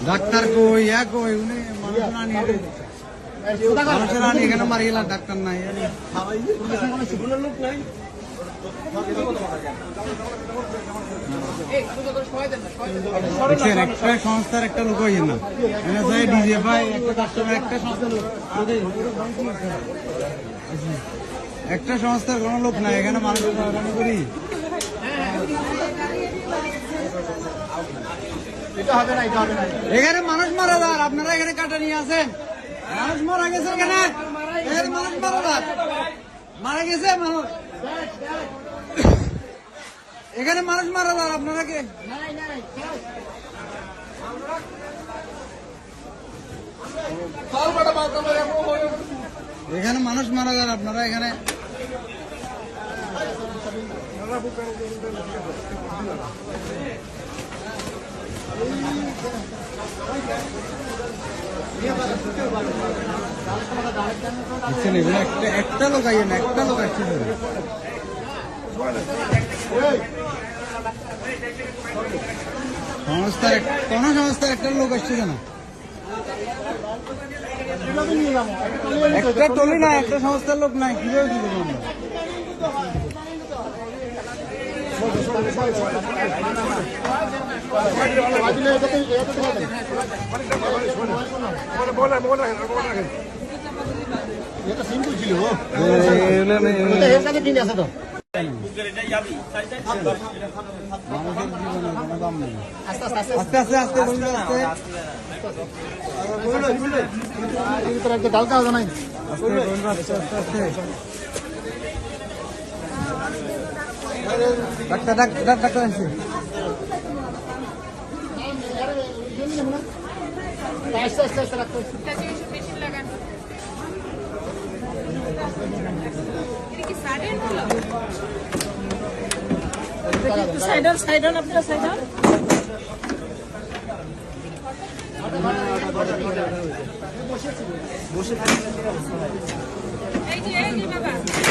doctor কই কই উনি মানুষের আনি এখানে মারি গেলাম ডাক্তার নাই দেখছেন একটা সংস্থার একটা লোক হইছে না ডিজিএফআই একটা কাস্টমার একটা সংস্থার লোক একটা সংস্থার কোনো লোক নাই এখানে মানুষ করি এখানে মানুষ মারা যার আপনারা এখানে কাটা নিয়ে আসেন মানুষ মারা গেছে এখানে এখানে মানুষ মারা যার মারা গেছে মানুষ এখানে মানুষ মারা যার আপনারা কে এখানে মানুষ মারা যার আপনারা এখানে একটা লোক আইয়ে না একটা লোক আসছে সংস্থার কোন সংস্থার একটা লোক আসছে কেন একটা টলি না একটা সংস্থার লোক নাই কিভাবে দিল সিম্পল ছিল তো আস্তে আস্তে আস্তে আস্তে ডালকা হবে নাই ডাক্তার ডাক্তার ডাক্তার আছে আস্তে আস্তে রাখতে সাইড অন আপনারা সাইড অন বসে এই যে বাবা